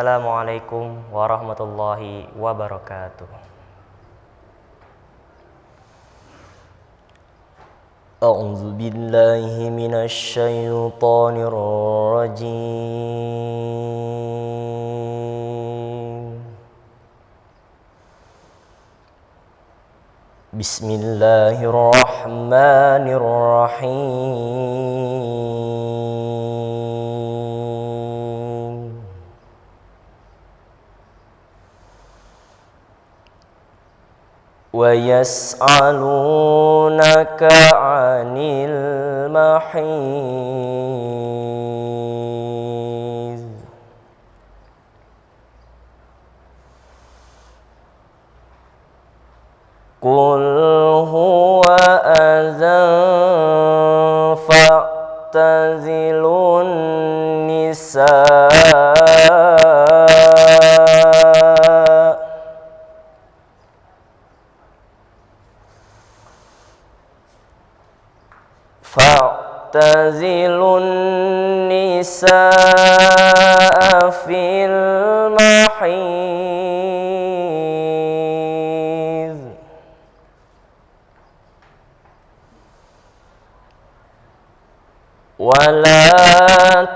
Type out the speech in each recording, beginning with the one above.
Assalamualaikum warahmatullahi wabarakatuh. A'udzu billahi minasy syaithanir rajim. Bismillahirrahmanirrahim. Wa yas'alunaka 'anil mahiz. Qul huwa adzan fa'tazilun nisaa fil mahiz wala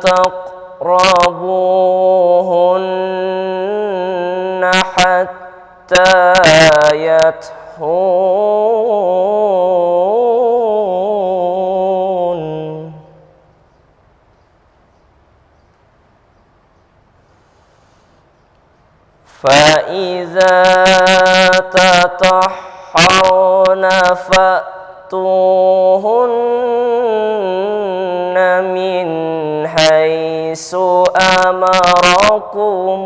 taqrabuhunna hatta yathun فإذا تطهرن فأتوهن من حيث أمركم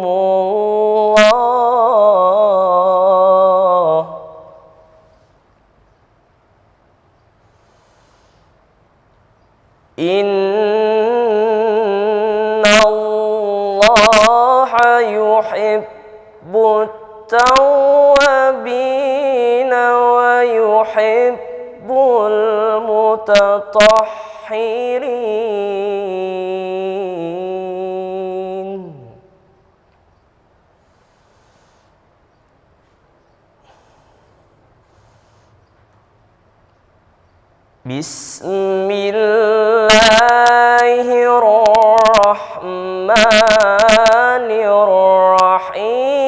الله إن الله يحب التوابين ويحب المتطهرين. Bismillahirrahmanirrahim.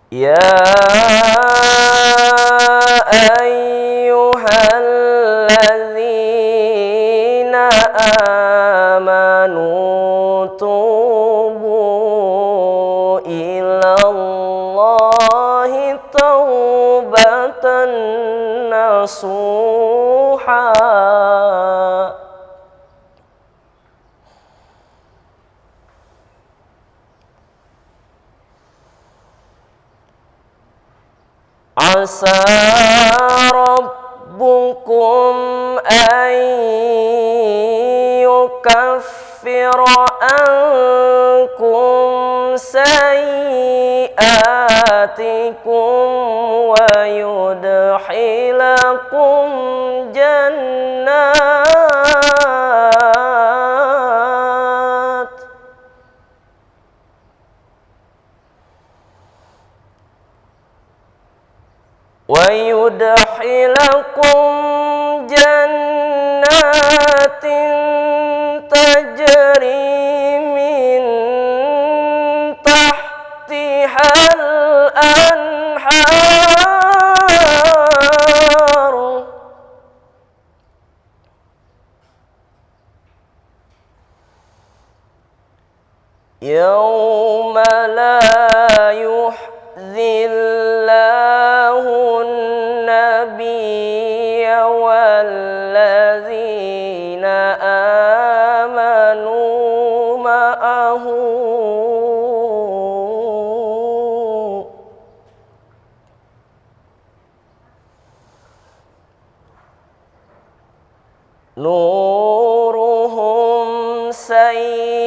Ya ayyuhalladzina amanu tubu ilallahi taubatan nasuha. Asa rabbukum an yukaffira ankum sayyi'atikum wa yudkhilakum jannat tajri min tahtihal anhar yawma la yuhzillahu an-nabiyya walladzina amanu ma'ahu nuruhum sayyi'atihim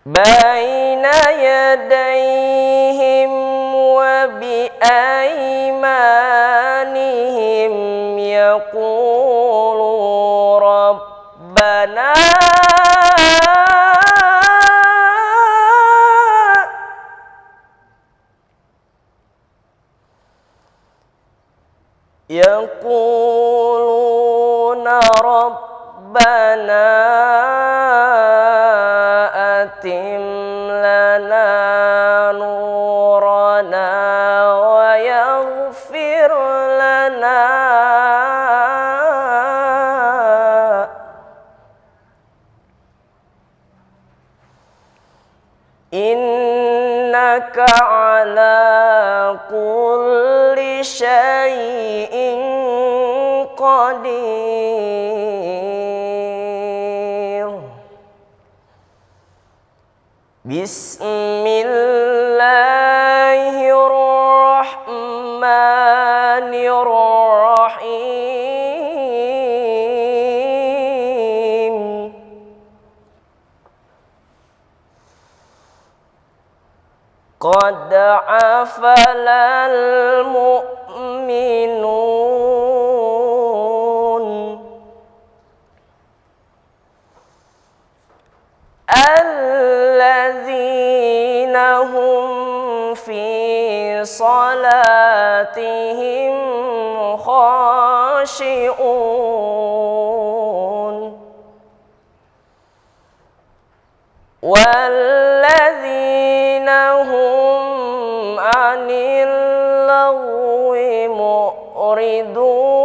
بين يديهم وبأيمانهم يقولوا ربنا أتم لنا نورنا ويغفر لنا إنك على كل شيء قدير. بسم الله الرحمن الرحيم. قد أفلح المؤمنون الذين هم في صلاتهم خاشعون والذين هم عن اللغو معرضون.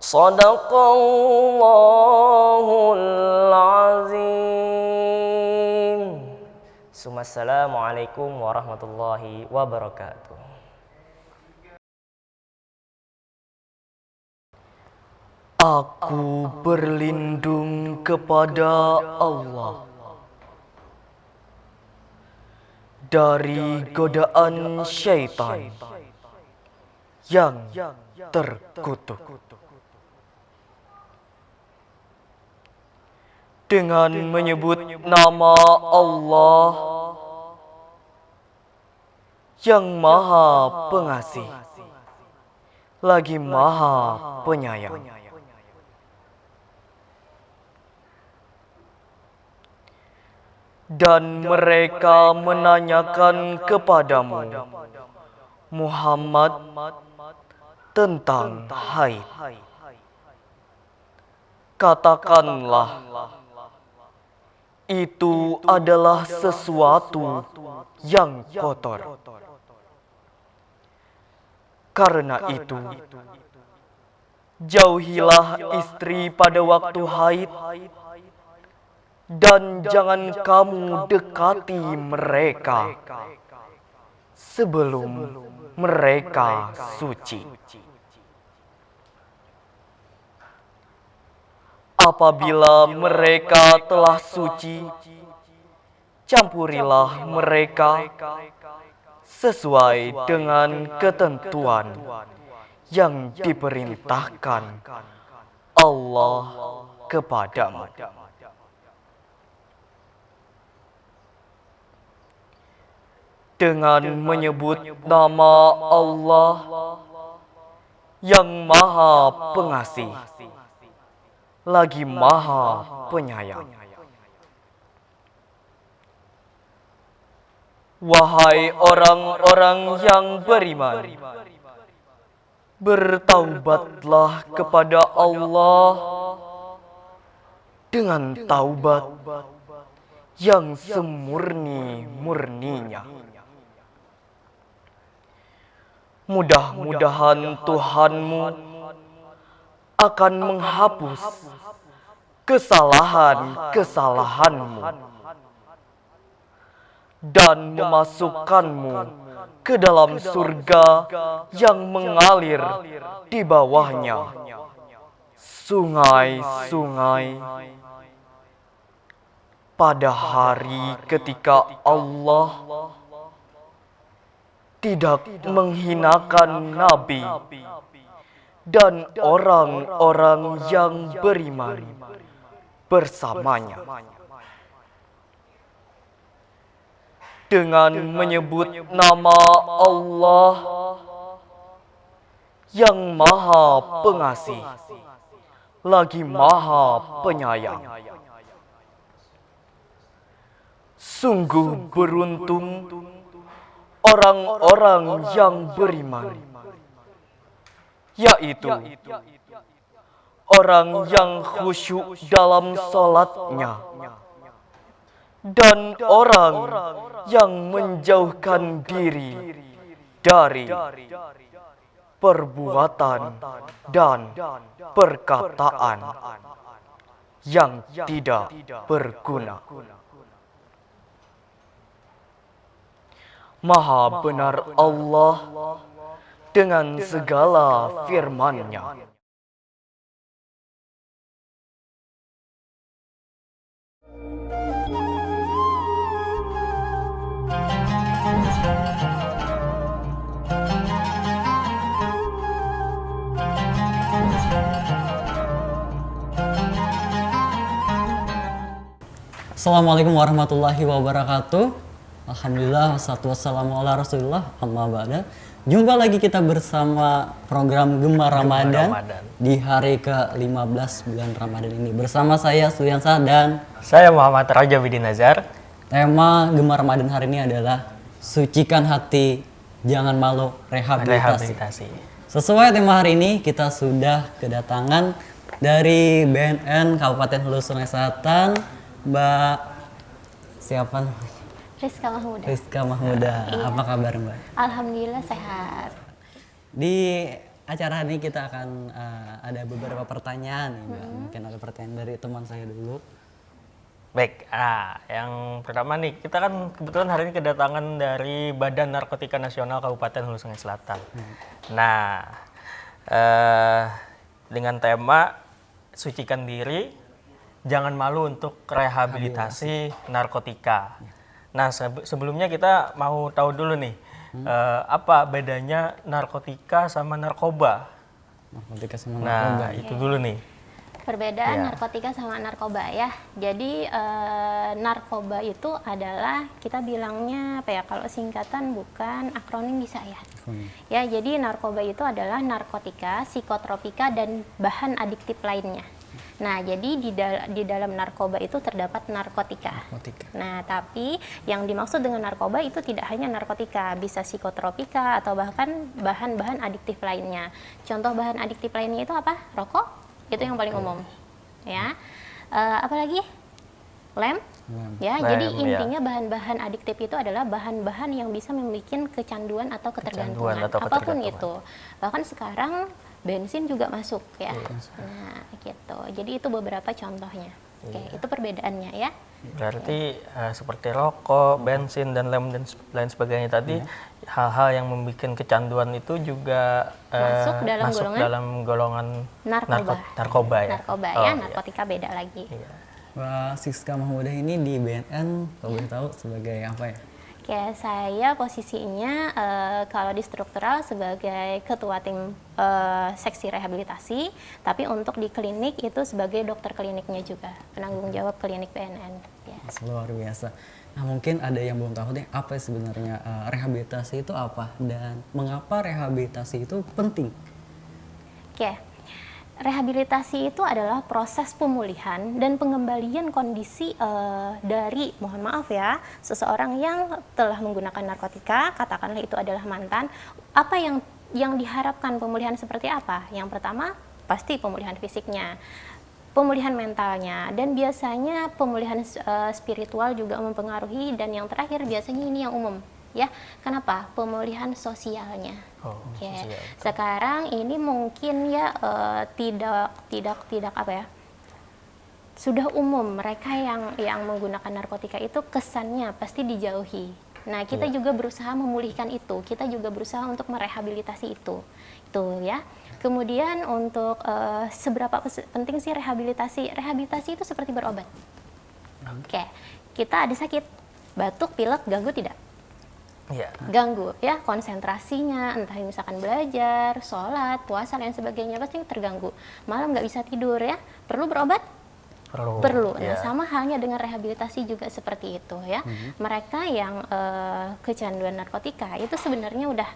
Sadaqallahul azim. Assalamualaikum warahmatullahi wabarakatuh. Aku berlindung kepada Allah dari godaan syaitan yang terkutuk. Dengan menyebut nama Allah yang Maha Pengasih lagi Maha Penyayang. Dan mereka menanyakan kepadamu, Muhammad, tentang haid. Katakanlah, itu adalah sesuatu yang kotor. Karena itu, jauhilah istri pada waktu haid, dan jangan kamu dekati mereka sebelum mereka suci. Apabila mereka telah suci, campurilah mereka sesuai dengan ketentuan yang diperintahkan Allah kepadamu. Dengan menyebut nama Allah yang Maha Pengasih lagi Maha Penyayang. Wahai orang-orang yang beriman, bertaubatlah kepada Allah dengan taubat yang semurni-murninya. Mudah-mudahan Tuhanmu akan menghapus kesalahan-kesalahanmu dan memasukkanmu ke dalam surga yang mengalir di bawahnya sungai-sungai pada hari ketika Allah tidak menghinakan nabi dan orang-orang yang beriman bersamanya. Dengan menyebut nama Allah yang Maha Pengasih lagi Maha Penyayang. Sungguh beruntung orang-orang yang beriman, yaitu orang yang khusyuk dalam salatnya dan orang yang menjauhkan diri dari perbuatan dan perkataan yang tidak berguna. Maha benar Allah dengan segala firman-Nya. Assalamualaikum warahmatullahi wabarakatuh. Alhamdulillah, wassalatu wassalamu ala rasulillah, amma ba'da. Jumpa lagi kita bersama program Gemar Ramadan di hari ke-15 bulan Ramadan ini. Bersama saya Suyansa dan Saya Muhammad Raja Bidi Nazar. tema Gemar Ramadan hari ini adalah Sucikan Hati, Jangan Malu, Rehabilitasi. Sesuai tema hari ini, kita sudah kedatangan dari BNN Kabupaten Hulu Sungai Selatan, Mbak siapa namanya? Rizka Mahmuda. Iya. Apa kabar Mbak? Alhamdulillah sehat. Di acara ini kita akan ada beberapa pertanyaan nih, Mbak. Mungkin ada pertanyaan dari teman saya dulu. Baik, yang pertama nih, kita kan kebetulan hari ini kedatangan dari Badan Narkotika Nasional Kabupaten Hulu Sungai Selatan. Nah, dengan tema Sucikan Diri, Jangan Malu untuk Rehabilitasi Narkotika. Nah, sebelumnya kita mau tahu dulu nih, apa bedanya narkotika sama narkoba? Narkotika sama narkoba. Nah, itu dulu nih. Perbedaan Ya. narkotika sama narkoba ya. Jadi narkoba itu adalah kita bilangnya apa ya? Kalau singkatan bukan akronim bisa ya. Ya, jadi narkoba itu adalah narkotika, psikotropika dan bahan adiktif lainnya. Nah, jadi di dalam narkoba itu terdapat narkotika. Nah, tapi yang dimaksud dengan narkoba itu tidak hanya narkotika, bisa psikotropika atau bahkan bahan-bahan adiktif lainnya. Contoh bahan adiktif lainnya itu apa? Rokok, itu yang paling umum. Ya, apalagi lem. Ya, Lem, jadi ya. intinya bahan-bahan adiktif itu adalah bahan-bahan yang bisa membuat kecanduan atau ketergantungan, atau apapun ketergantungan. itu. Bahkan sekarang bensin juga masuk ya. Nah, gitu. Jadi itu beberapa contohnya. Oke, itu perbedaannya ya. Berarti seperti rokok, bensin, dan lem dan lain sebagainya tadi, hal-hal yang membuat kecanduan itu juga Masuk dalam golongan narkoba ya? Narkoba Oh, ya, iya. narkotika beda lagi. Iya. Mbak Rizka Mahmuda ini di BNN, kalau boleh tahu sebagai apa ya? Oke, saya posisinya kalau di struktural sebagai ketua tim seksi rehabilitasi, tapi untuk di klinik itu sebagai dokter kliniknya juga, penanggung jawab klinik BNN. Ya. Luar biasa. Nah, mungkin ada yang belum tahu nih, apa sebenarnya rehabilitasi itu apa dan mengapa rehabilitasi itu penting? Oke, rehabilitasi itu adalah proses pemulihan dan pengembalian kondisi dari, mohon maaf ya, seseorang yang telah menggunakan narkotika, katakanlah itu adalah mantan. Apa yang diharapkan pemulihan seperti apa? Yang pertama, pasti pemulihan fisiknya, pemulihan mentalnya, dan biasanya pemulihan spiritual juga mempengaruhi, dan yang terakhir biasanya ini yang umum. Ya, kenapa? Pemulihan sosialnya. Oh, Oke. sosial. Sekarang ini mungkin ya tidak apa ya? Sudah umum mereka yang menggunakan narkotika itu kesannya pasti dijauhi. Nah, kita juga berusaha memulihkan itu. Kita juga berusaha untuk merehabilitasi itu. Itu ya. Kemudian untuk seberapa penting sih rehabilitasi? Rehabilitasi itu seperti berobat. Oke. Kita ada sakit, batuk, pilek, ganggu tidak? Iya. Ganggu ya konsentrasinya, entah misalkan belajar, sholat, puasa dan sebagainya pasti terganggu. Malam nggak bisa tidur ya, perlu berobat? Perlu. Nah, Iya. sama halnya dengan rehabilitasi juga seperti itu ya. Mereka yang kecanduan narkotika itu sebenarnya udah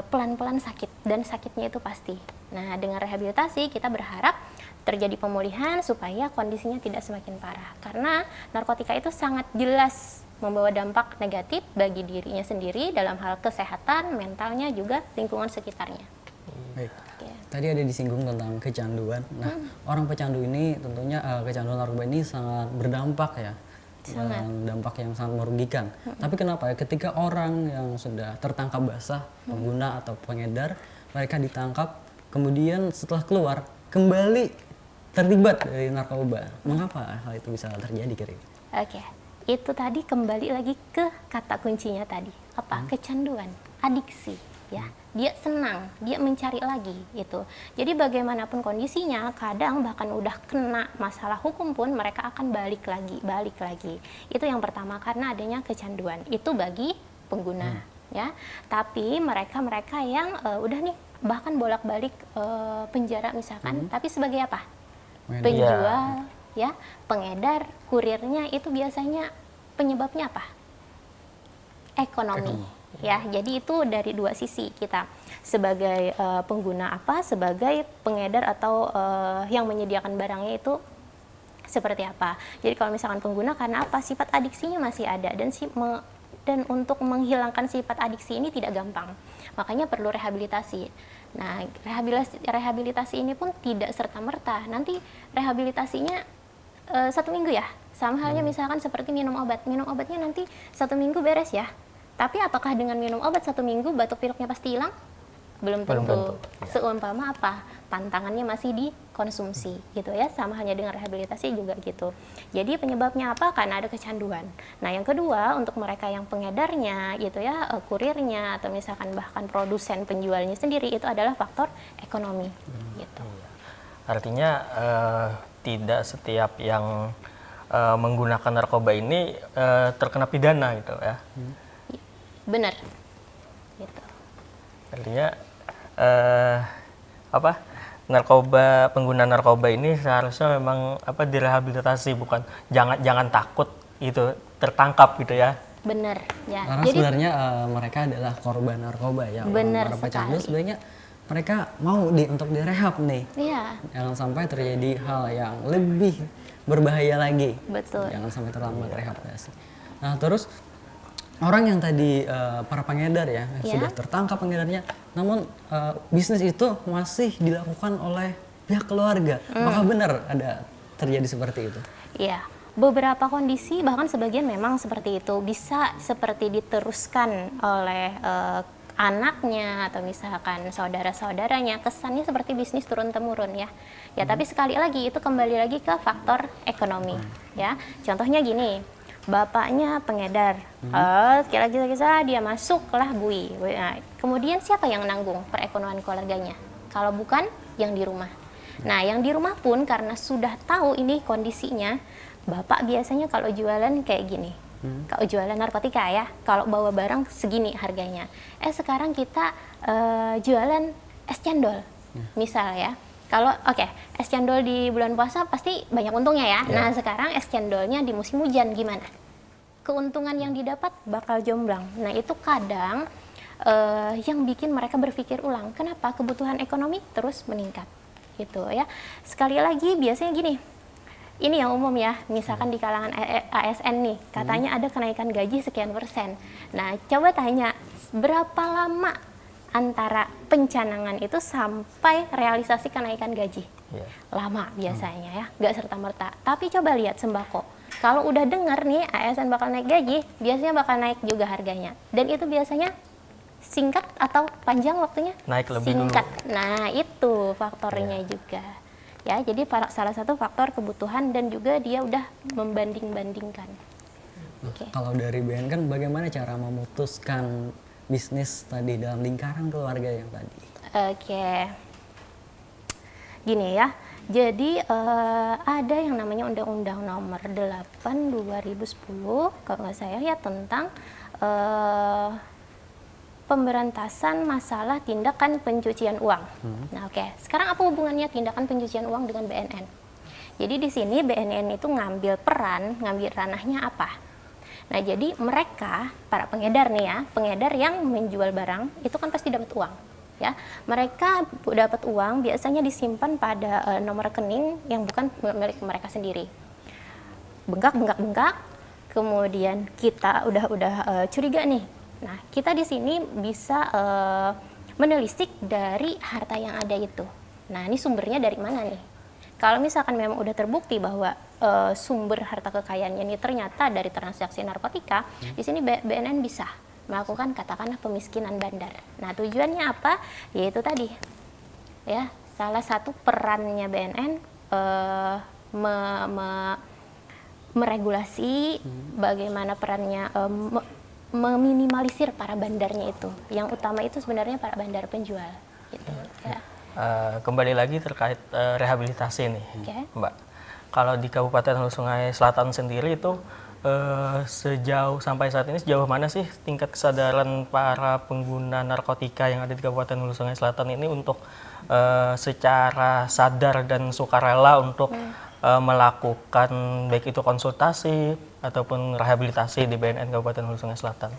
pelan-pelan sakit dan sakitnya itu pasti. Nah, dengan rehabilitasi kita berharap terjadi pemulihan supaya kondisinya tidak semakin parah. Karena narkotika itu sangat jelas membawa dampak negatif bagi dirinya sendiri dalam hal kesehatan, mentalnya juga lingkungan sekitarnya. Baik. Oke. Tadi ada disinggung tentang kecanduan. Nah, orang pecandu ini tentunya kecanduan narkoba ini sangat berdampak ya. Sangat. Dan dampak yang sangat merugikan. Tapi kenapa ya ketika orang yang sudah tertangkap basah, pengguna atau pengedar, mereka ditangkap, kemudian setelah keluar kembali terlibat dari narkoba. Mengapa hal itu bisa terjadi kira-kira? Oke, itu tadi kembali lagi ke kata kuncinya tadi. Apa? Kecanduan, adiksi, ya. Dia senang, dia mencari lagi itu. Jadi bagaimanapun kondisinya, kadang bahkan udah kena masalah hukum pun mereka akan balik lagi. Itu yang pertama karena adanya kecanduan. Itu bagi pengguna, ya. Tapi mereka yang udah nih bahkan bolak-balik penjara misalkan, tapi sebagai apa? Penjual, ya, pengedar, kurirnya itu biasanya penyebabnya apa? Ekonomi. Ya, jadi itu dari dua sisi kita sebagai pengguna apa, sebagai pengedar atau yang menyediakan barangnya itu seperti apa. Jadi kalau misalkan pengguna karena apa? Sifat adiksinya masih ada dan untuk menghilangkan sifat adiksi ini tidak gampang. Makanya perlu rehabilitasi. Nah, rehabilitasi ini pun tidak serta-merta. Nanti rehabilitasinya 1 minggu ya. Sama halnya misalkan seperti minum obat. Minum obatnya nanti 1 minggu beres ya. Tapi apakah dengan minum obat 1 minggu batuk pileknya pasti hilang? Belum tentu. Seumpama apa? Pantangannya masih dikonsumsi gitu ya. Sama halnya dengan rehabilitasi juga gitu. Jadi penyebabnya apa? Karena ada kecanduan. Nah, yang kedua untuk mereka yang pengedarnya gitu ya, kurirnya atau misalkan bahkan produsen penjualnya sendiri itu adalah faktor ekonomi gitu. Artinya tidak setiap yang menggunakan narkoba ini terkena pidana gitu ya. Benar. Gitu. Artinya pengguna narkoba ini seharusnya memang direhabilitasi, bukan jangan takut itu tertangkap gitu ya. Benar ya. Karena Jadi sebenarnya mereka adalah korban narkoba ya. Benar Para pecandu sekali. sebenarnya mereka mau untuk direhab nih. iya, Jangan sampai terjadi hal yang lebih berbahaya lagi. betul. Jangan sampai terlambat rehabilitasi. Nah, terus orang yang tadi para pengedar ya, yang Ya. sudah tertangkap pengedarnya, namun bisnis itu masih dilakukan oleh pihak keluarga. Apakah benar ada terjadi seperti itu? Iya, beberapa kondisi bahkan sebagian memang seperti itu bisa seperti diteruskan oleh anaknya atau misalkan saudara-saudaranya, kesannya seperti bisnis turun-temurun ya. Ya, tapi sekali lagi itu kembali lagi ke faktor ekonomi ya. Contohnya gini, bapaknya pengedar, kira-kira dia masuklah bui. Nah, kemudian siapa yang nanggung perekonomian keluarganya? Kalau bukan yang di rumah. Nah, yang di rumah pun karena sudah tahu ini kondisinya, bapak biasanya kalau jualan kayak gini. Kalau jualan narkotika ya, kalau bawa barang segini harganya. Sekarang kita jualan es cendol, misal ya. Kalau es cendol di bulan puasa pasti banyak untungnya ya. Nah, sekarang es cendolnya di musim hujan gimana? Keuntungan yang didapat bakal jomblang. Nah, itu kadang yang bikin mereka berpikir ulang. Kenapa? Kebutuhan ekonomi terus meningkat, gitu ya. Sekali lagi biasanya gini. Ini yang umum ya, misalkan di kalangan ASN nih, katanya ada kenaikan gaji sekian %. Nah, coba tanya, berapa lama antara pencanangan itu sampai realisasi kenaikan gaji? Lama biasanya ya, nggak serta-merta. Tapi coba lihat sembako. Kalau udah dengar nih ASN bakal naik gaji, biasanya bakal naik juga harganya. Dan itu biasanya singkat atau panjang waktunya? Naik lebih singkat. dulu. Nah, itu faktornya juga. Ya, jadi salah satu faktor kebutuhan dan juga dia udah membanding-bandingkan. Kalau dari BN kan bagaimana cara memutuskan bisnis tadi dalam lingkaran keluarga yang tadi? Gini ya, jadi ada yang namanya Undang-Undang Nomor 8 2010 kalau nggak saya ya tentang pemberantasan masalah tindakan pencucian uang. Nah, oke. Sekarang apa hubungannya tindakan pencucian uang dengan BNN? Jadi di sini BNN itu ngambil ranahnya apa? Nah, jadi mereka, para pengedar nih ya, pengedar yang menjual barang, itu kan pasti dapat uang. Ya, mereka dapat uang biasanya disimpan pada nomor rekening yang bukan milik mereka sendiri. Bengkak, kemudian kita udah curiga nih. Nah, kita di sini bisa menelisik dari harta yang ada itu. Nah, ini sumbernya dari mana nih? Kalau misalkan memang udah terbukti bahwa sumber harta kekayaannya ini ternyata dari transaksi narkotika, di sini BNN bisa melakukan katakanlah pemiskinan bandar. Nah, tujuannya apa? Yaitu tadi, ya, salah satu perannya BNN meregulasi bagaimana perannya meminimalisir para bandarnya itu. Yang utama itu sebenarnya para bandar penjual. Gitu, ya. Kembali lagi terkait rehabilitasi nih, Mbak. Kalau di Kabupaten Hulu Sungai Selatan sendiri itu sampai saat ini sejauh mana sih tingkat kesadaran para pengguna narkotika yang ada di Kabupaten Hulu Sungai Selatan ini untuk secara sadar dan sukarela untuk melakukan baik itu konsultasi ataupun rehabilitasi di BNN Kabupaten Hulu Sungai Selatan?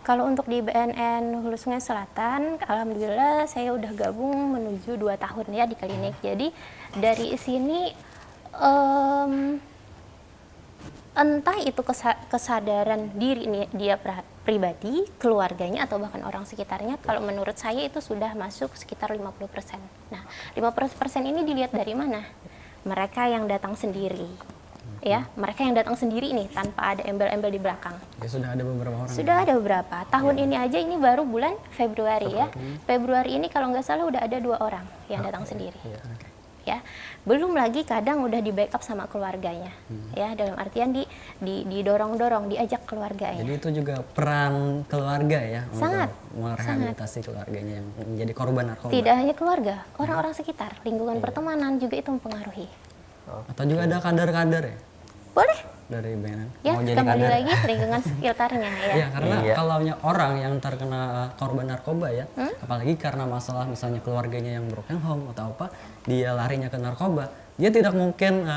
Kalau untuk di BNN Hulu Sungai Selatan, alhamdulillah saya udah gabung menuju 2 tahun ya di klinik. Jadi dari sini entah itu kesadaran diri dia pribadi, keluarganya atau bahkan orang sekitarnya, kalau menurut saya itu sudah masuk sekitar 50%. Nah, 50% ini dilihat dari mana? Mereka yang datang sendiri. Ya, mereka yang datang sendiri nih tanpa ada embel-embel di belakang. Ya, sudah ada beberapa orang. Sudah ada beberapa. Tahun ini aja ini baru bulan Februari ya. Februari ini kalau nggak salah udah ada 2 orang yang datang sendiri. Ya, belum lagi kadang udah di backup sama keluarganya. Ya, dalam artian didorong-dorong, diajak keluarganya. Jadi itu juga peran keluarga ya Sangat, untuk merehabilitasi keluarganya yang menjadi korban narkoba. Tidak hanya keluarga, orang-orang sekitar, lingkungan pertemanan juga itu mempengaruhi. Atau juga ada kader-kader ya Boleh. dari BNN Ya, mau jadi kembali kader. lagi lingkungan sekitarnya ya. Iya, karena kalau orang yang terkena korban narkoba ya, apalagi karena masalah misalnya keluarganya yang broken home atau apa, dia larinya ke narkoba, dia tidak mungkin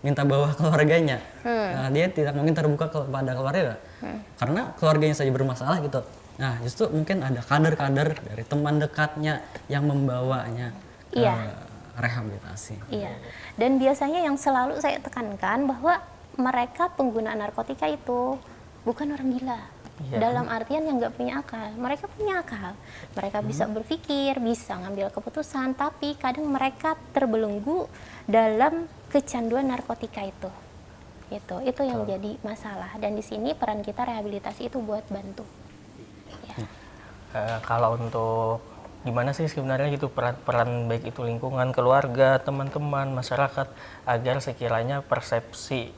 minta bawa keluarganya. Dia tidak mungkin terbuka kepada keluarga, karena keluarganya saja bermasalah gitu. Nah, justru mungkin ada kader-kader dari teman dekatnya yang membawanya rehabilitasi. Iya. Dan biasanya yang selalu saya tekankan bahwa mereka pengguna narkotika itu bukan orang gila. Dalam artian yang nggak punya akal. Mereka punya akal. Mereka bisa berpikir, bisa ngambil keputusan, tapi kadang mereka terbelenggu dalam kecanduan narkotika itu. Itu yang jadi masalah. Dan di sini peran kita rehabilitasi itu buat bantu. Ya. Kalau untuk gimana sih sebenarnya gitu peran baik itu lingkungan, keluarga, teman-teman, masyarakat agar sekiranya persepsi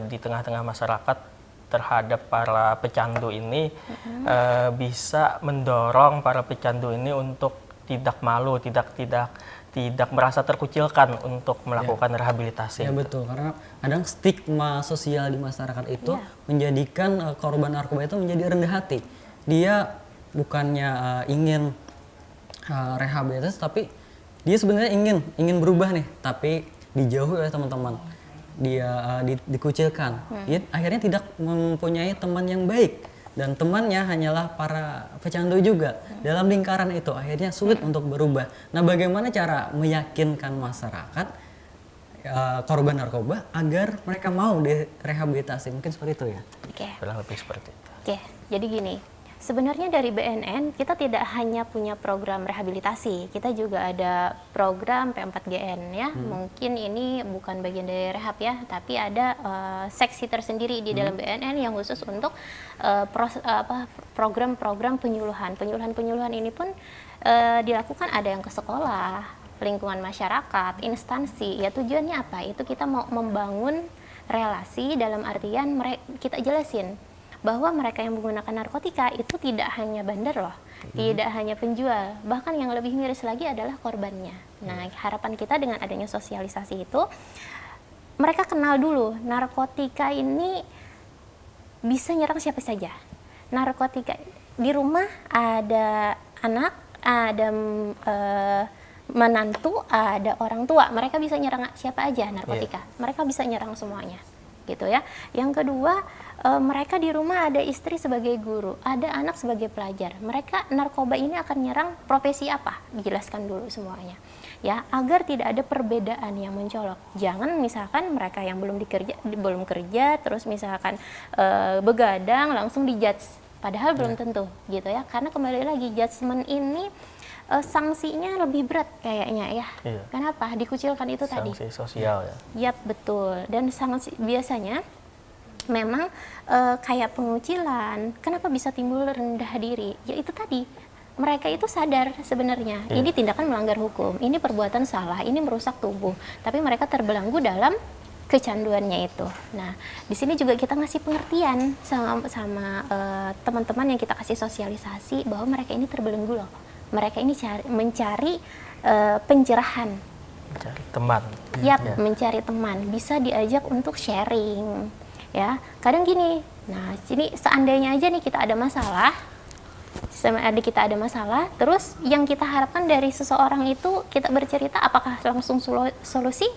di tengah-tengah masyarakat terhadap para pecandu ini bisa mendorong para pecandu ini untuk tidak malu, tidak merasa terkucilkan untuk melakukan rehabilitasi. Ya betul, karena kadang stigma sosial di masyarakat itu menjadikan korban narkoba itu menjadi rendah hati. Dia bukannya ingin rehabilitasi, tapi dia sebenarnya ingin berubah nih, tapi dijauhi oleh teman-teman. Dia dikucilkan. Dia akhirnya tidak mempunyai teman yang baik, dan temannya hanyalah para pecandu juga. Dalam lingkaran itu akhirnya sulit untuk berubah. Nah, bagaimana cara meyakinkan masyarakat korban narkoba agar mereka mau direhabilitasi? Mungkin seperti itu ya. Kurang lebih seperti itu. Jadi gini. Sebenarnya dari BNN kita tidak hanya punya program rehabilitasi, kita juga ada program P4GN ya. Mungkin ini bukan bagian dari rehab ya, tapi ada seksi tersendiri di dalam BNN yang khusus untuk program-program penyuluhan. Penyuluhan ini pun dilakukan ada yang ke sekolah, lingkungan masyarakat, instansi. Ya tujuannya apa? Itu kita mau membangun relasi dalam artian kita jelasin bahwa mereka yang menggunakan narkotika itu tidak hanya bandar loh, tidak hanya penjual, bahkan yang lebih miris lagi adalah korbannya. Nah, harapan kita dengan adanya sosialisasi itu, mereka kenal dulu narkotika ini bisa nyerang siapa saja. narkotika di rumah ada anak, ada menantu, ada orang tua, mereka bisa nyerang siapa aja narkotika, mereka bisa nyerang semuanya, gitu ya. Yang kedua, mereka di rumah ada istri sebagai guru, ada anak sebagai pelajar, mereka narkoba ini akan nyerang profesi apa, dijelaskan dulu semuanya, ya, agar tidak ada perbedaan yang mencolok. Jangan misalkan mereka yang belum kerja, terus misalkan begadang langsung dijudge, padahal belum tentu, gitu ya, karena kembali lagi judgement ini sanksinya lebih berat kayaknya ya. Kenapa? Dikucilkan itu tadi. Sanksi sosial ya. Yap, betul. Dan sanksi biasanya memang kayak pengucilan. Kenapa bisa timbul rendah diri? Ya itu tadi. Mereka itu sadar sebenarnya ini tindakan melanggar hukum, ini perbuatan salah, ini merusak tubuh. Tapi mereka terbelenggu dalam kecanduannya itu. Nah, di sini juga kita ngasih pengertian sama teman-teman yang kita kasih sosialisasi bahwa mereka ini terbelenggu loh. Mereka ini mencari pencerahan, mencari teman. Yap, mencari teman, bisa diajak untuk sharing, ya. Kadang gini, nah sini seandainya aja nih kita ada masalah, sama adik kita ada masalah, terus yang kita harapkan dari seseorang itu kita bercerita, apakah langsung solusi?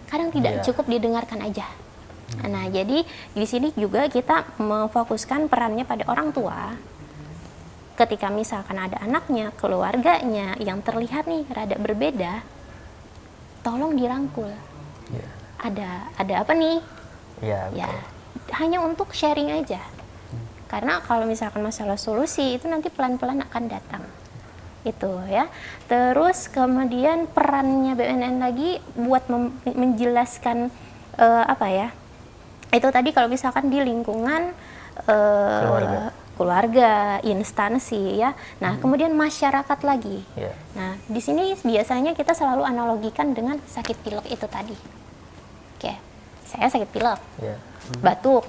Kadang tidak, cukup didengarkan aja. Nah, jadi di sini juga kita memfokuskan perannya pada orang tua. Ketika misalkan ada anaknya, keluarganya yang terlihat nih rada berbeda, tolong dirangkul. Ada apa nih? Ya, hanya untuk sharing aja. Karena kalau misalkan masalah solusi itu nanti pelan-pelan akan datang. Itu ya. Terus kemudian perannya BNN lagi buat menjelaskan apa ya? Itu tadi kalau misalkan di lingkungan keluarga, instansi ya. Nah, kemudian masyarakat lagi. Nah, di sini biasanya kita selalu analogikan dengan sakit pilek itu tadi. Oke, saya sakit pilek, batuk,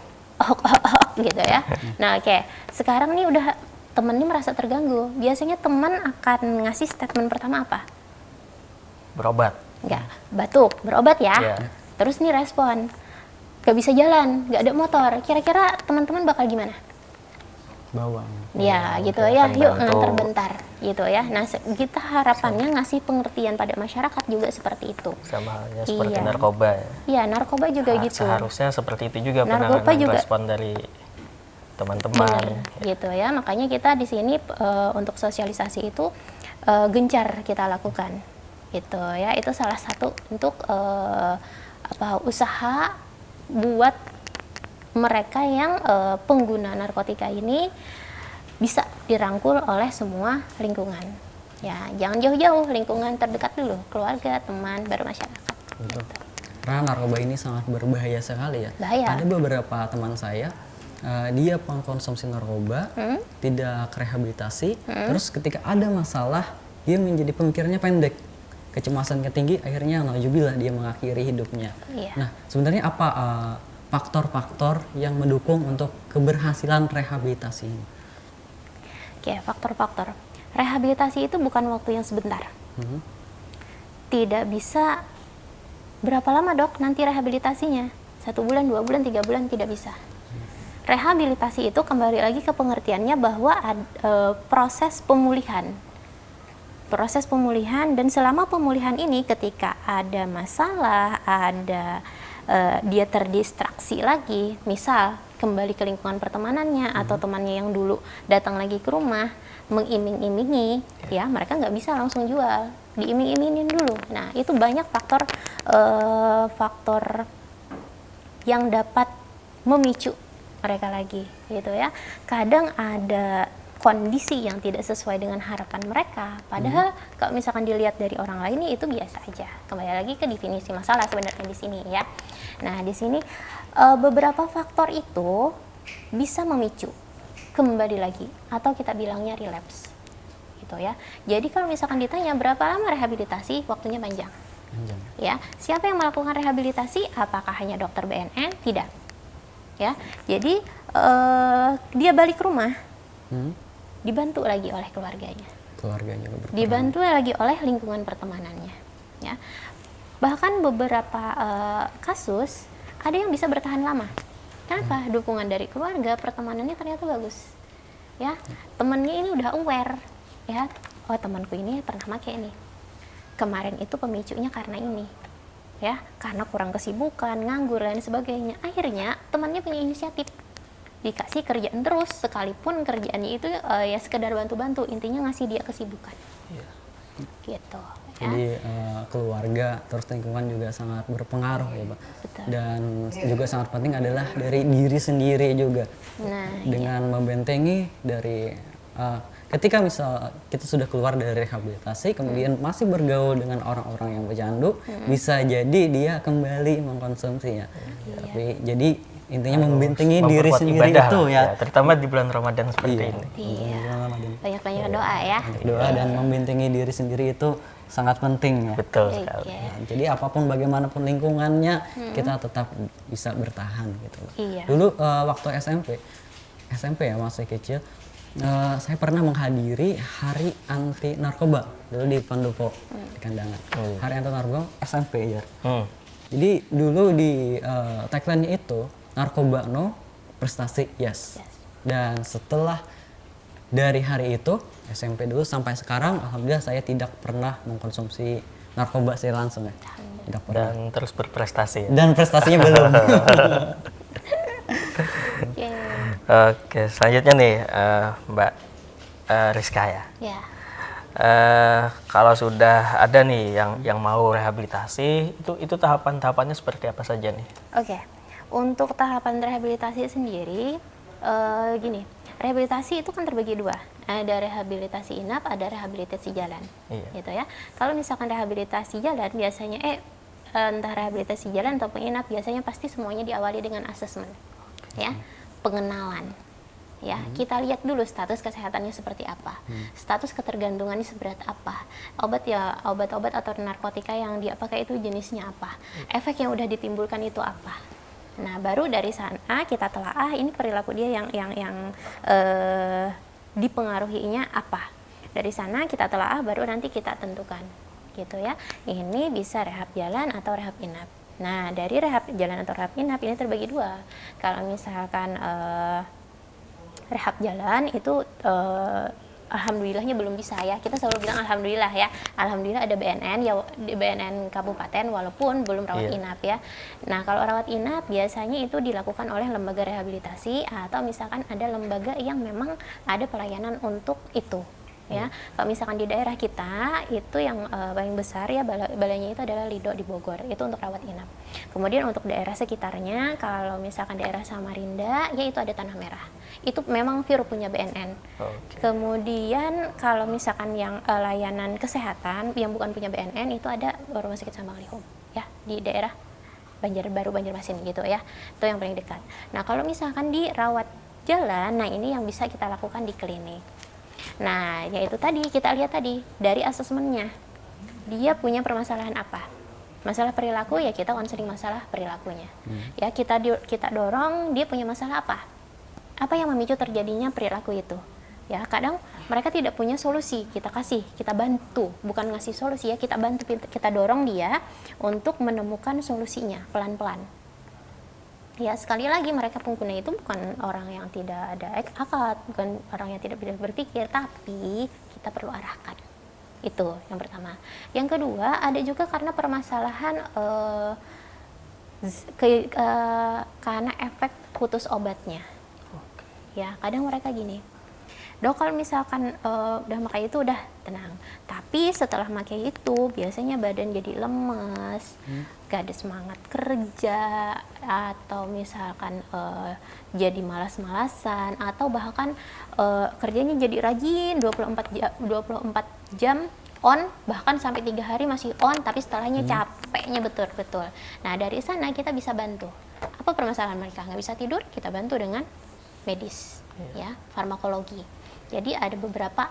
gitu ya. Nah, oke, sekarang nih udah temen ini merasa terganggu. Biasanya teman akan ngasih statement pertama apa? Berobat. Enggak, batuk, berobat ya. Terus nih respon, gak bisa jalan, gak ada motor. Kira-kira teman-teman bakal gimana? Bawang. Ya, gitu ya. Yuk nganter bentar, gitu ya. Nah, kita harapannya ngasih pengertian pada masyarakat juga seperti itu. Sama halnya seperti narkoba ya. Iya, narkoba juga gitu. Seharusnya seperti itu juga Narkoba penanganan juga respon dari teman-teman. Gitu ya. Makanya kita di sini untuk sosialisasi itu gencar kita lakukan. Gitu ya. Itu salah satu untuk usaha buat mereka yang pengguna narkotika ini bisa dirangkul oleh semua lingkungan. Ya, jangan jauh-jauh, lingkungan terdekat dulu, keluarga, teman, baru masyarakat. Gitu. Karena narkoba ini sangat berbahaya sekali ya. Bahaya. Ada beberapa teman saya, dia pengkonsumsi narkoba, tidak rehabilitasi, terus ketika ada masalah, dia menjadi pemikirannya pendek, kecemasannya tinggi, akhirnya nauzubillah dia mengakhiri hidupnya. Nah, sebenarnya apa faktor-faktor yang mendukung untuk keberhasilan rehabilitasi ini? Oke, faktor-faktor. Rehabilitasi itu bukan waktu yang sebentar. Tidak bisa berapa lama dok nanti rehabilitasinya? 1 bulan, 2 bulan, 3 bulan, tidak bisa. Rehabilitasi itu kembali lagi ke pengertiannya bahwa proses pemulihan. Proses pemulihan, dan selama pemulihan ini ketika ada masalah, dia terdistraksi lagi, misal kembali ke lingkungan pertemanannya atau temannya yang dulu datang lagi ke rumah mengiming-imingi, ya mereka nggak bisa langsung jual, diiming-imingin dulu. Nah, itu banyak faktor yang dapat memicu mereka lagi, gitu ya. Kadang ada kondisi yang tidak sesuai dengan harapan mereka, padahal kalau misalkan dilihat dari orang lain itu biasa aja. Kembali lagi ke definisi masalah sebenarnya di sini ya. Nah, di sini beberapa faktor itu bisa memicu kembali lagi, atau kita bilangnya relapse, gitu ya. Jadi kalau misalkan ditanya berapa lama rehabilitasi, waktunya panjang. Ya, siapa yang melakukan rehabilitasi? Apakah hanya dokter BNN? Tidak. Ya, jadi dia balik ke rumah. Dibantu lagi oleh keluarganya, dibantu lagi oleh lingkungan pertemanannya, ya. Bahkan beberapa kasus ada yang bisa bertahan lama, Kenapa? Dukungan dari keluarga, pertemanannya ternyata bagus. Ya, temennya ini udah aware, ya. Oh, temanku ini pernah pakai ini. Kemarin itu pemicunya karena ini. Ya, karena kurang kesibukan, nganggur dan sebagainya. Akhirnya temannya punya inisiatif. Dikasih kerjaan terus, sekalipun kerjaannya itu ya sekedar bantu-bantu, intinya ngasih dia kesibukan. Gitu. Ya. Jadi keluarga terus lingkungan juga sangat berpengaruh ya Pak. Betul. Dan juga sangat penting adalah dari diri sendiri juga. Nah, Dengan membentengi dari ketika misal kita sudah keluar dari rehabilitasi kemudian masih bergaul dengan orang-orang yang pecandu, bisa jadi dia kembali mengkonsumsinya. Tapi jadi intinya membentengi diri Memperkuat sendiri ibadah itu lah, ya. terutama di bulan Ramadan seperti ini. iya. Banyak-banyak doa ya. Doa dan membentengi diri sendiri itu sangat penting ya. Betul Oke. sekali. Ya, jadi apapun bagaimanapun lingkungannya kita tetap bisa bertahan gitu. Iya. Dulu waktu SMP ya masih kecil, saya pernah menghadiri Hari Anti Narkoba dulu di Pendopo di Kandangan. Hari Anti Narkoba SMP ya. Jadi dulu di tagline-nya itu narkoba no, prestasi yes. Dan setelah dari hari itu SMP dulu sampai sekarang alhamdulillah saya tidak pernah mengkonsumsi narkoba saya langsung ya. Tidak pernah. Dan terus berprestasi ya. Dan prestasinya belum. Oke, selanjutnya nih Mbak Rizka ya. Ya. Kalau sudah ada nih yang mau rehabilitasi, itu tahapan-tahapannya seperti apa saja nih? Oke. Untuk tahapan rehabilitasi sendiri, gini, rehabilitasi itu kan terbagi dua. Ada rehabilitasi inap, ada rehabilitasi jalan, gitu ya. Kalau misalkan rehabilitasi jalan, biasanya entah rehabilitasi jalan ataupun inap, biasanya pasti semuanya diawali dengan asesmen, ya, pengenalan. Ya, kita lihat dulu status kesehatannya seperti apa, status ketergantungannya seberat apa, obat-obat atau narkotika yang dia pakai itu jenisnya apa, efek yang udah ditimbulkan itu apa. Nah, baru dari sana kita telaah ini perilaku dia yang dipengaruhinya apa. Dari sana kita telaah baru nanti kita tentukan, gitu ya. Ini bisa rehab jalan atau rehab inap. Nah, dari rehab jalan atau rehab inap ini terbagi dua. Kalau misalkan rehab jalan itu alhamdulillahnya belum bisa ya. Kita selalu bilang alhamdulillah ya. Alhamdulillah ada BNN ya, di BNN kabupaten walaupun belum rawat inap ya. Nah, kalau rawat inap biasanya itu dilakukan oleh lembaga rehabilitasi atau misalkan ada lembaga yang memang ada pelayanan untuk itu. Ya, kalau misalkan di daerah kita itu yang paling besar ya balainya itu adalah Lido di Bogor, itu untuk rawat inap. Kemudian untuk daerah sekitarnya, kalau misalkan daerah Samarinda, ya itu ada Tanah Merah. Itu memang Viro punya BNN. Kemudian kalau misalkan yang layanan kesehatan yang bukan punya BNN itu ada Rumah Sakit Sambanglihum, ya di daerah Banjarbaru, Banjarmasin gitu ya. Itu yang paling dekat. Nah, kalau misalkan di rawat jalan, nah ini yang bisa kita lakukan di klinik. Nah, yaitu tadi kita lihat tadi dari asesmennya, dia punya permasalahan apa? Masalah perilaku ya kita konseling masalah perilakunya. Ya kita dorong dia punya masalah apa? Apa yang memicu terjadinya perilaku itu? Ya kadang mereka tidak punya solusi, kita kasih, kita bantu, bukan ngasih solusi ya, kita bantu, kita dorong dia untuk menemukan solusinya pelan-pelan. Ya sekali lagi mereka pengguna itu bukan orang yang tidak ada akal, bukan orang yang tidak bisa berpikir, tapi kita perlu arahkan. Itu yang pertama. Yang kedua ada juga karena permasalahan karena efek putus obatnya. Ya kadang mereka gini, dok kalau misalkan udah pakai itu udah tenang, tapi setelah pakai itu biasanya badan jadi lemes, gak ada semangat kerja, atau misalkan jadi malas-malasan, atau bahkan kerjanya jadi rajin 24 jam on, bahkan sampai 3 hari masih on, tapi setelahnya capeknya betul-betul. Nah dari sana kita bisa bantu. Apa permasalahan mereka? Nggak bisa tidur, kita bantu dengan medis, ya farmakologi. Jadi ada beberapa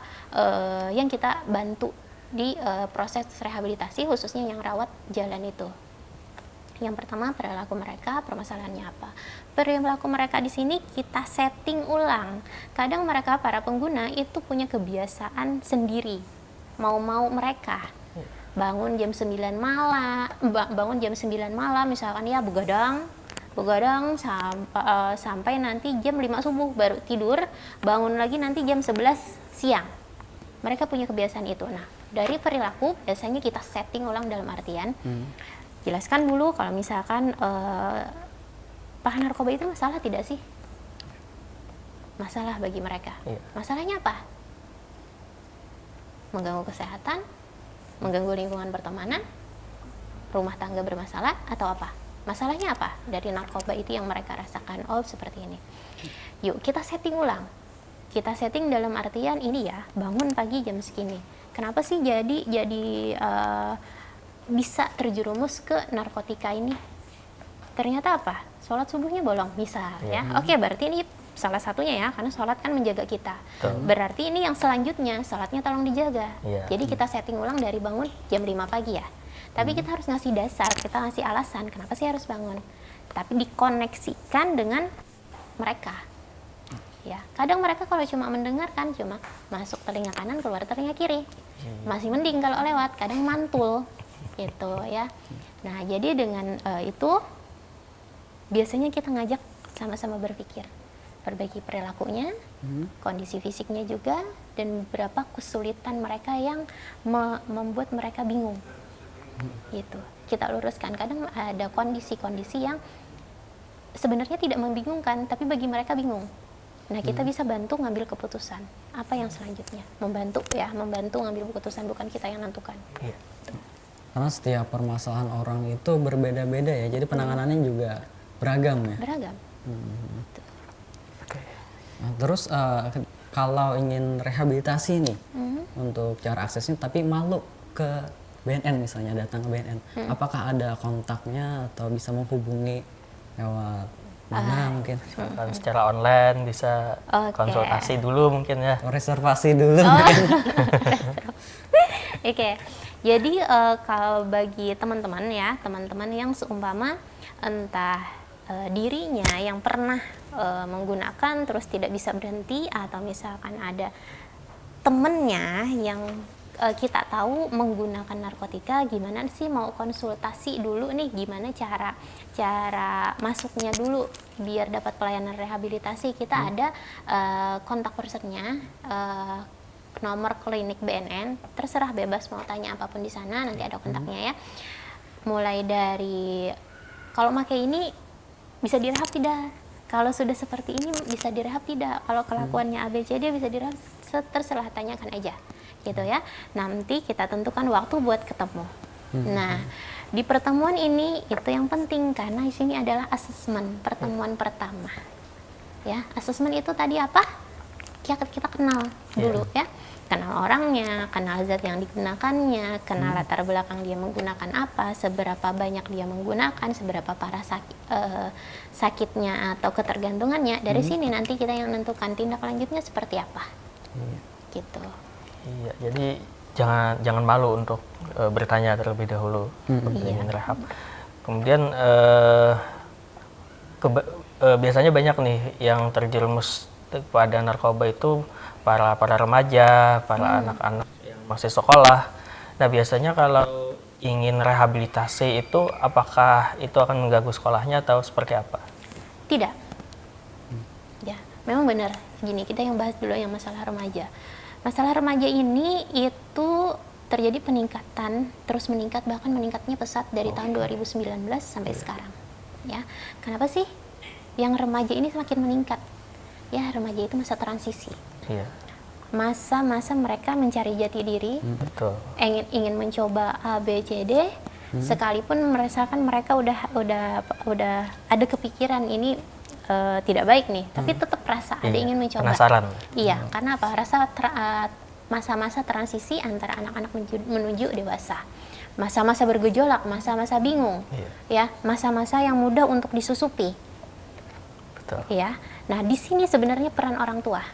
yang kita bantu di proses rehabilitasi khususnya yang rawat jalan itu. Yang pertama perilaku mereka, permasalahannya apa? Perilaku mereka di sini kita setting ulang. Kadang mereka para pengguna itu punya kebiasaan sendiri. Mau-mau mereka bangun jam 9 malam misalkan ya begadang begadang sampai nanti jam 5 subuh baru tidur, bangun lagi nanti jam 11 siang. Mereka punya kebiasaan itu. Nah, dari perilaku biasanya kita setting ulang dalam artian jelaskan dulu kalau misalkan Pak, narkoba itu masalah tidak sih? Masalah bagi mereka. Iya. Masalahnya apa? Mengganggu kesehatan, mengganggu lingkungan pertemanan, rumah tangga bermasalah, atau apa? Masalahnya apa dari narkoba itu yang mereka rasakan? Oh, seperti ini. Yuk kita setting ulang. Kita setting dalam artian ini ya, bangun pagi jam segini. Kenapa sih jadi bisa terjerumus ke narkotika ini? Ternyata apa? Sholat subuhnya bolong, misal ya. Oke, berarti ini salah satunya ya, karena sholat kan menjaga kita. Berarti ini yang selanjutnya, sholatnya tolong dijaga. Jadi kita setting ulang dari bangun jam 5 pagi ya. Tapi kita harus ngasih dasar, kita ngasih alasan kenapa sih harus bangun. Tapi dikoneksikan dengan mereka. Ya, kadang mereka kalau cuma mendengarkan, cuma masuk telinga kanan, keluar telinga kiri. Masih mending kalau lewat, kadang mantul gitu ya. Nah, jadi dengan itu biasanya kita ngajak sama-sama berpikir, perbaiki perilakunya, kondisi fisiknya juga, dan beberapa kesulitan mereka yang membuat mereka bingung. Gitu. Kita luruskan. Kadang ada kondisi-kondisi yang sebenarnya tidak membingungkan, tapi bagi mereka bingung. Nah, kita bisa bantu ngambil keputusan. Apa yang selanjutnya? Membantu ngambil keputusan, bukan kita yang nentukan. Iya. Karena setiap permasalahan orang itu berbeda-beda ya, jadi penanganannya juga beragam ya. Beragam. Nah, terus kalau ingin rehabilitasi nih, untuk cara aksesnya, tapi malu ke BNN misalnya, datang ke BNN, apakah ada kontaknya atau bisa menghubungi lewat mana mungkin? Misalkan secara online bisa konsultasi dulu mungkin ya. Reservasi dulu. Oke. Jadi kalau bagi teman-teman ya, teman-teman yang seumpama entah dirinya yang pernah menggunakan terus tidak bisa berhenti, atau misalkan ada temennya yang kita tahu menggunakan narkotika, gimana sih mau konsultasi dulu nih, gimana cara masuknya dulu biar dapat pelayanan rehabilitasi. Kita ada kontak personnya, nomor klinik BNN, terserah bebas mau tanya apapun di sana, nanti ada kontaknya ya. Mulai dari kalau pakai ini bisa direhab tidak, kalau sudah seperti ini bisa direhab tidak, kalau kelakuannya ABCD bisa direhab, terserah, tanyakan aja gitu ya. Nanti kita tentukan waktu buat ketemu. Nah, di pertemuan ini itu yang penting karena di sini adalah asesmen pertemuan pertama. Ya, asesmen itu tadi apa? Kita kenal dulu ya. Kenal orangnya, kenal zat yang digunakannya, kenal latar belakang dia menggunakan apa, seberapa banyak dia menggunakan, seberapa parah sakitnya atau ketergantungannya. Dari sini nanti kita yang menentukan tindak lanjutnya seperti apa. Gitu. Iya, jadi jangan malu untuk bertanya terlebih dahulu untuk ingin rehab. Kemudian biasanya banyak nih yang terjerumus pada narkoba itu para remaja, para anak-anak yang masih sekolah. Nah, biasanya kalau ingin rehabilitasi itu apakah itu akan mengganggu sekolahnya atau seperti apa? Tidak. Ya, memang benar. Gini, kita yang bahas dulu yang masalah remaja. Masalah remaja ini itu terjadi peningkatan, terus meningkat, bahkan meningkatnya pesat dari tahun 2019 sampai sekarang. Ya, kenapa sih yang remaja ini semakin meningkat? Ya, remaja itu masa transisi. Iya. Masa-masa mereka mencari jati diri, Betul. ingin mencoba A, B, C, D, sekalipun merasakan mereka udah ada kepikiran ini tidak baik nih, tapi tetap rasa ada ingin mencoba. Penasaran. Iya, karena apa? Rasa masa-masa transisi antara anak-anak menuju dewasa. Masa-masa bergejolak, masa-masa bingung. Ya, masa-masa yang mudah untuk disusupi. Betul. Ya. Nah, di sini sebenarnya peran orang tua.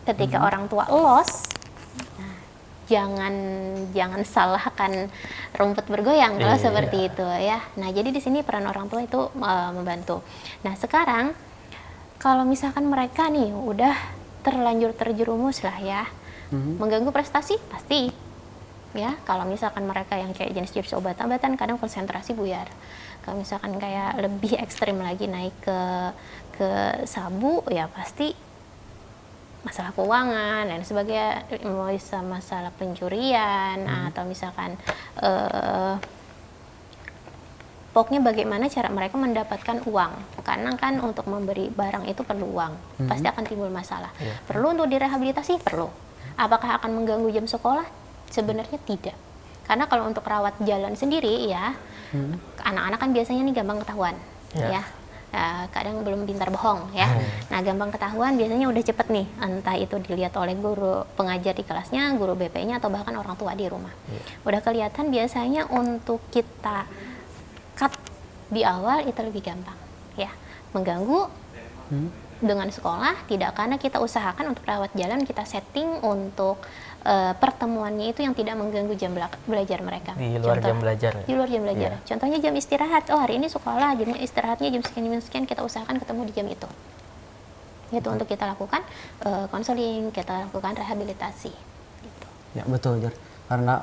Ketika orang tua lost, nah, jangan salahkan rumput bergoyang kalau seperti itu ya. Nah, jadi di sini peran orang tua itu membantu. Nah, sekarang kalau misalkan mereka nih udah terlanjur terjerumus lah ya, mengganggu prestasi pasti Ya, kalau misalkan mereka yang kayak jenis-jenis obat-obatan kadang konsentrasi buyar. Kalau misalkan kayak lebih ekstrim lagi naik ke sabu, ya pasti masalah keuangan dan sebagainya, bisa masalah pencurian atau misalkan pokoknya bagaimana cara mereka mendapatkan uang, karena kan untuk memberi barang itu perlu uang, pasti akan timbul masalah. Perlu untuk direhabilitasi? Perlu. Apakah akan mengganggu jam sekolah? Sebenarnya tidak, karena kalau untuk rawat jalan sendiri ya, anak-anak kan biasanya nih gampang ketahuan, ya. Kadang belum pintar bohong ya. Nah, gampang ketahuan biasanya udah cepet nih, entah itu dilihat oleh guru pengajar di kelasnya, guru BP-nya, atau bahkan orang tua di rumah. Udah kelihatan biasanya untuk kita cut di awal itu lebih gampang ya. Mengganggu dengan sekolah tidak, karena kita usahakan untuk rawat jalan kita setting untuk pertemuannya itu yang tidak mengganggu jam belajar mereka. Di luar jam belajar. Di luar jam belajar. Contohnya jam istirahat. Oh, hari ini sekolah, jamnya istirahatnya jam sekian, kita usahakan ketemu di jam itu. Itu untuk kita lakukan konseling, kita lakukan rehabilitasi. Gitu. Ya betul, Jar. Karena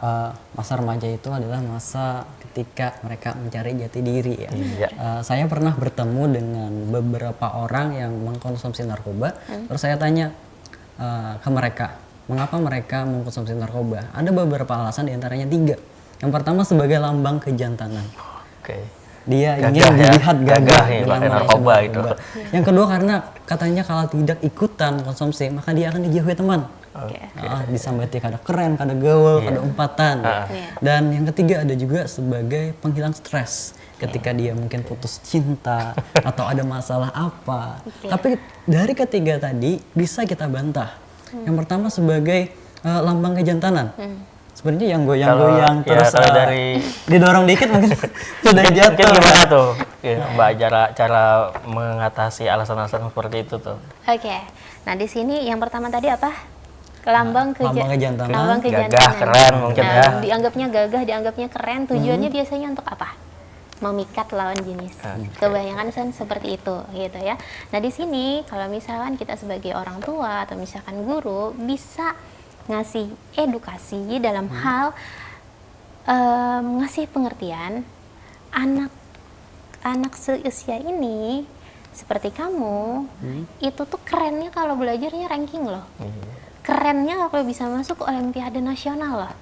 masa remaja itu adalah masa ketika mereka mencari jati diri ya. Saya pernah bertemu dengan beberapa orang yang mengkonsumsi narkoba. Terus saya tanya ke mereka, mengapa mereka mengkonsumsi narkoba? Ada beberapa alasan, diantaranya 3. Yang pertama sebagai lambang kejantanan. Dia ingin dilihat gagah dengan narkoba itu. Yang kedua karena katanya kalau tidak ikutan konsumsi maka dia akan dijauhi teman. Disambati kada keren, kada gaul, kada umpatan. Dan yang ketiga ada juga sebagai penghilang stres ketika dia mungkin putus cinta atau ada masalah apa. Tapi dari ketiga tadi bisa kita bantah. Yang pertama sebagai lambang kejantanan. Sebenarnya yang goyang-goyang terus dari didorong dikit mungkin sudah jatuh. Mungkin gimana tuh, Mbak, cara mengatasi alasan-alasan seperti itu tuh? Oke. Nah, di sini yang pertama tadi apa? Lambang kejantanan. Gagah, keren mungkin ya. Dianggapnya gagah, dianggapnya keren. Tujuannya biasanya untuk apa? Memikat lawan jenis. Kebanyakan kan seperti itu, gitu ya. Nah, di sini kalau misalkan kita sebagai orang tua atau misalkan guru bisa ngasih edukasi dalam hal ngasih pengertian, anak seusia ini seperti kamu itu tuh kerennya kalau belajarnya ranking loh. Kerennya kalau bisa masuk Olimpiade nasional loh.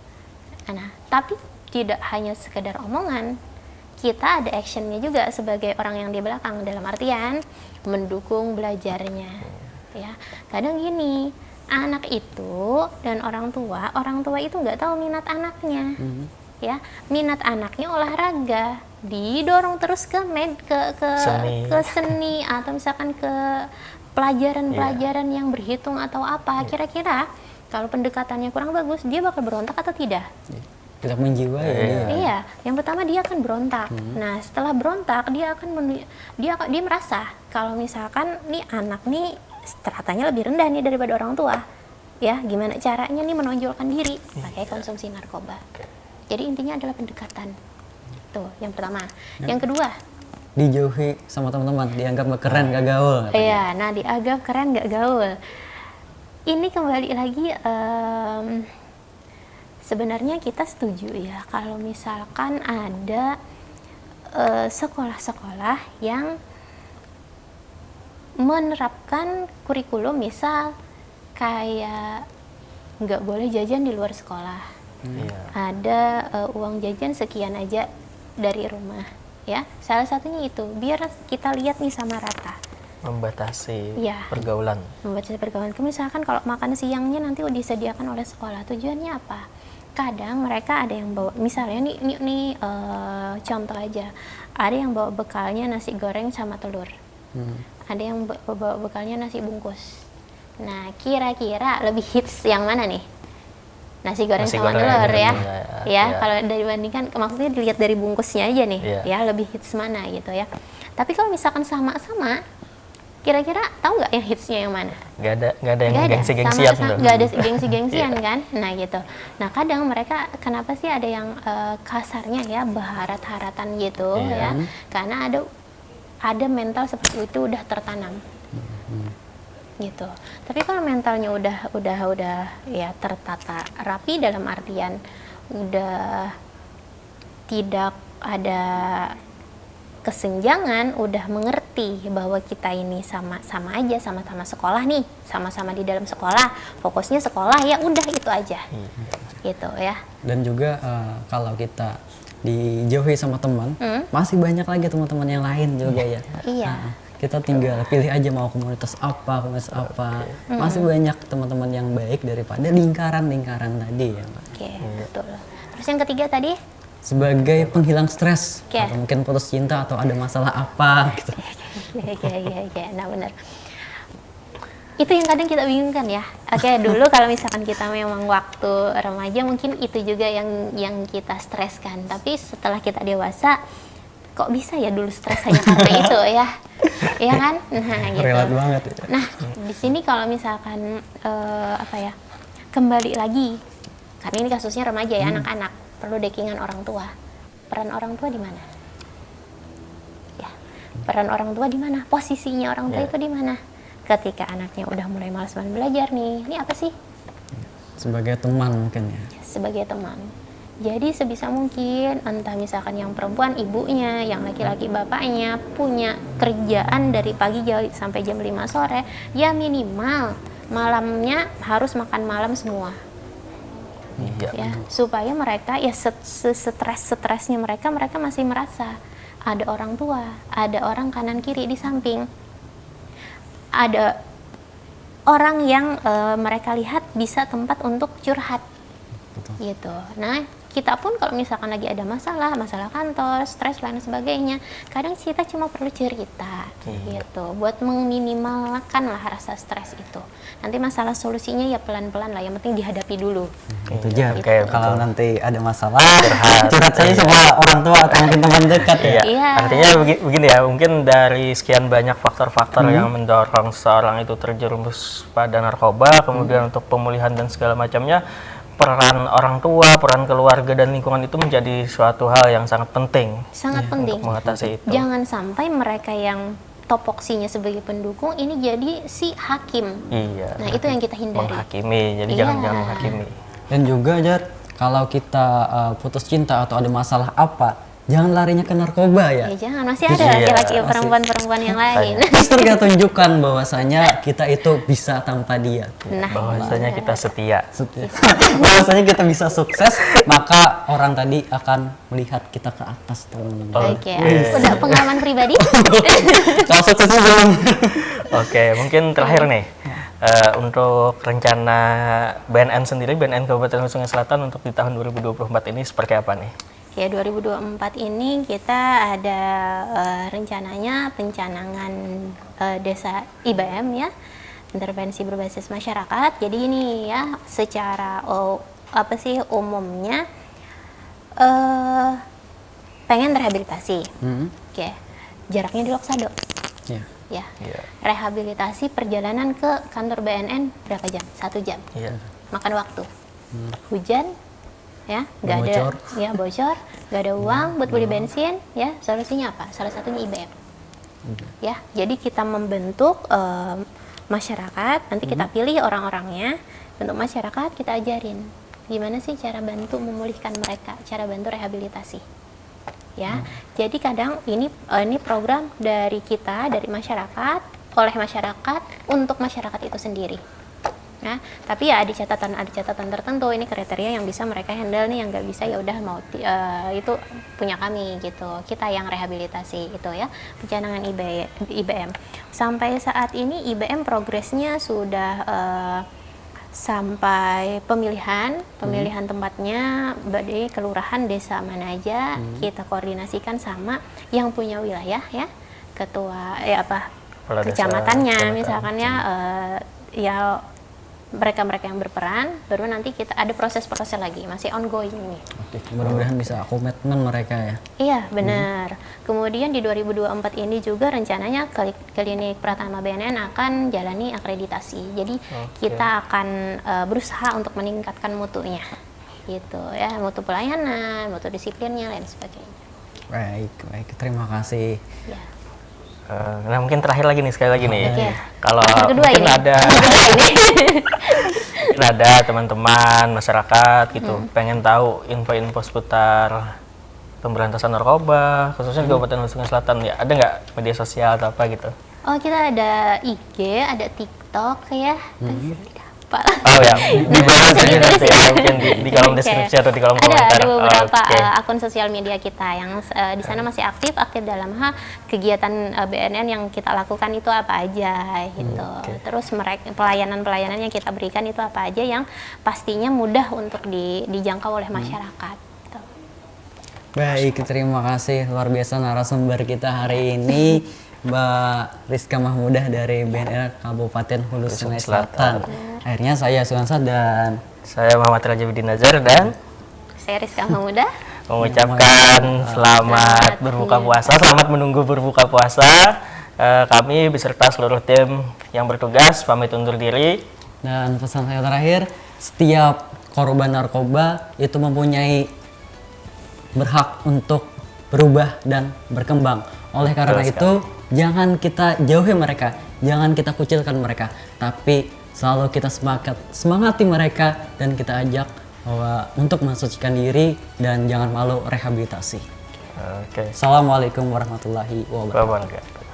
Nah, tapi tidak hanya sekedar omongan, kita ada actionnya juga sebagai orang yang di belakang, dalam artian mendukung belajarnya. Ya, kadang gini, anak itu dan orang tua itu nggak tahu minat anaknya. Ya, minat anaknya olahraga, didorong terus ke seni atau misalkan ke pelajaran-pelajaran yang berhitung atau apa. Kira-kira kalau pendekatannya kurang bagus, dia bakal berontak atau tidak? Tidak menjiwai ya. Iya, yang pertama dia akan berontak. Nah, setelah berontak dia dia merasa kalau misalkan nih anak nih stratanya lebih rendah nih daripada orang tua. Ya, gimana caranya nih menonjolkan diri? Pakai konsumsi narkoba. Jadi intinya adalah pendekatan. Tuh, yang pertama. Yang kedua, dijauhi sama teman-teman, dianggap gak keren, gak gaul. Iya, nah dianggap keren gak gaul. Ini kembali lagi, sebenarnya kita setuju ya kalau misalkan ada sekolah-sekolah yang menerapkan kurikulum, misal kayak nggak boleh jajan di luar sekolah. Ada uang jajan sekian aja dari rumah. Ya, salah satunya itu biar kita lihat nih sama rata. Membatasi pergaulan. Membatasi pergaulan. Misalkan kalau makan siangnya nanti disediakan oleh sekolah, tujuannya apa? Kadang mereka ada yang bawa, misalnya nih contoh aja, ada yang bawa bekalnya nasi goreng sama telur, ada yang bawa bekalnya nasi bungkus. Nah, kira-kira lebih hits yang mana nih? Nasi goreng sama telur ya. Kalau dibandingkan, maksudnya dilihat dari bungkusnya aja nih, ya lebih hits mana gitu ya. Tapi kalau misalkan sama-sama, kira-kira tahu nggak yang hitsnya yang mana? Nggak ada yang gengsi-gengsian tuh. Nggak ada gengsi-gengsian kan? Nah gitu. Nah kadang mereka kenapa sih ada yang kasarnya ya baharat-haratan gitu ya? Karena ada mental seperti itu udah tertanam. Gitu. Tapi kalau mentalnya udah ya tertata rapi, dalam artian udah tidak ada kesenjangan, udah mengerti bahwa kita ini sama-sama aja, sama-sama sekolah nih, sama-sama di dalam sekolah, fokusnya sekolah, ya udah itu aja, gitu ya. Dan juga kalau kita dijauhi sama teman, masih banyak lagi teman-teman yang lain juga ya. Iya. Kita tinggal pilih aja mau komunitas apa, masih banyak teman-teman yang baik daripada lingkaran-lingkaran tadi ya, Mbak. Oke, betul. Terus yang ketiga tadi? Sebagai penghilang stres, Oke. atau mungkin putus cinta atau ada masalah apa gitu. Ya, nah benar. Itu yang kadang kita bingungkan ya. Oke, dulu kalau misalkan kita memang waktu remaja mungkin itu juga yang kita streskan. Tapi setelah kita dewasa, kok bisa ya dulu stres hanya karena itu ya? Iya kan? Nah, gitu. Relate banget ya. Nah, di sini kalau misalkan kembali lagi, karena ini kasusnya remaja ya, anak-anak perlu backingan orang tua. Peran orang tua di mana? Ya, peran orang tua di mana? Posisinya orang tua itu di mana? Ketika anaknya udah mulai malas belajar nih, ini apa sih? Sebagai teman mungkin ya. Sebagai teman. Jadi sebisa mungkin, entah misalkan yang perempuan ibunya, yang laki-laki bapaknya punya kerjaan dari pagi sampai jam 5 sore, ya minimal malamnya harus makan malam semua. Ya, supaya mereka ya stresnya mereka masih merasa ada orang tua, ada orang kanan kiri di samping, ada orang yang mereka lihat bisa tempat untuk curhat. Gitu. Nah, kita pun kalau misalkan lagi ada masalah kantor, stres lain sebagainya, kadang kita cuma perlu cerita, gitu, buat meminimalkan lah rasa stres itu. Nanti masalah solusinya ya pelan-pelan lah, yang penting dihadapi dulu. Itu aja. Gitu. Kalau nanti ada masalah, curhat saja sama orang tua atau mungkin teman dekat ya. Iya. Artinya begini ya, mungkin dari sekian banyak faktor-faktor yang mendorong seorang itu terjerumus pada narkoba, kemudian untuk pemulihan dan segala macamnya, peran orang tua, peran keluarga dan lingkungan itu menjadi suatu hal yang sangat penting. Sangat penting. Untuk mengatasi itu. Jangan sampai mereka yang topoksinya sebagai pendukung ini jadi si hakim. Iya. Nah, itu yang kita hindari. Menghakimi, jadi Iya. jangan menghakimi. Dan juga Jar, kalau kita putus cinta atau ada masalah apa, jangan larinya ke narkoba ya. Ya jangan, masih ada Iya, laki-laki perempuan-perempuan yang lain. Justru kita tunjukkan bahwasanya kita itu bisa tanpa dia. Nah, Bahwasanya kita setia. Bahwasanya kita bisa sukses, maka orang tadi akan melihat kita ke atas teman-teman. oke. Udah pengalaman pribadi? Kalau suksesnya belum. Oke, mungkin terakhir nih. Untuk rencana BNN sendiri, BNN Kabupaten Sungai Selatan untuk di tahun 2024 ini seperti apa nih? Ya, 2024 ini kita ada rencananya pencanangan desa IBM ya, intervensi berbasis masyarakat. Jadi ini ya secara umumnya pengen rehabilitasi. Oke. Jaraknya di Loksado. Iya. Ya. Iya. Rehabilitasi perjalanan ke kantor BNN berapa jam? 1 jam. Iya. Makan waktu. Hujan ya, nggak ada Bocor. ya bocor, nggak ada uang buat beli bensin, ya solusinya apa? Salah satunya IBM. Ya, jadi kita membentuk masyarakat, nanti kita pilih orang-orangnya, bentuk masyarakat, kita ajarin gimana sih cara bantu memulihkan mereka, cara bantu rehabilitasi. Ya, jadi kadang ini program dari kita, dari masyarakat, oleh masyarakat, untuk masyarakat itu sendiri. Nah, tapi ya ada catatan tertentu, ini kriteria yang bisa mereka handle nih, yang nggak bisa ya udah mau itu punya kami gitu, kita yang rehabilitasi itu ya, pencanangan IBM. Sampai saat ini IBM progresnya sudah sampai pemilihan tempatnya dari kelurahan desa mana aja, kita koordinasikan sama yang punya wilayah ya, ketua Kepala desa, kecamatannya kecamatan. misalkan ya, ya mereka yang berperan, baru nanti kita ada proses-proses lagi, masih ongoing nih. Oke, mudah-mudahan bisa komitmen mereka ya. Iya, benar. Kemudian di 2024 ini juga rencananya klinik Pratama BNN akan jalani akreditasi. Jadi kita akan berusaha untuk meningkatkan mutunya. Gitu ya, mutu pelayanan, mutu disiplinnya, lain sebagainya. Baik, terima kasih. Ya. Nah mungkin terakhir lagi nih, sekali lagi nih. Oke. Kalau Yang kedua mungkin ini. ada Mungkin ada teman-teman masyarakat gitu pengen tahu info-info seputar pemberantasan narkoba khususnya di Kabupaten Hulu Sungai Selatan ya, ada nggak media sosial atau apa gitu? Oh, kita ada IG, ada TikTok ya. Apa? Oh ya, di bawah sini nanti ya, mungkin di kolom deskripsi atau di kolom komentar. Ada beberapa Oke. akun sosial media kita yang di sana masih aktif dalam hal kegiatan BNN yang kita lakukan itu apa aja gitu. Terus pelayanan-pelayanan yang kita berikan itu apa aja yang pastinya mudah untuk dijangkau oleh masyarakat. Gitu. Baik, terima kasih luar biasa narasumber kita hari ini, Mbak Rizka Mahmudah dari BNN Kabupaten Hulu Sungai Selatan. Akhirnya saya Suhansa dan Saya Muhammad Raja Bidin Nazar dan Saya Rizka Mahmudah. mengucapkan selamat berbuka puasa, selamat menunggu berbuka puasa. Kami beserta seluruh tim yang bertugas pamit undur diri. dan pesan saya terakhir, setiap korban narkoba itu mempunyai berhak untuk berubah dan berkembang. Oleh karena itu, jangan kita jauhi mereka, jangan kita kucilkan mereka, tapi selalu kita semangati mereka dan kita ajak bahwa untuk mensucikan diri dan jangan malu rehabilitasi. Oke. Assalamualaikum warahmatullahi wabarakatuh. Bye-bye.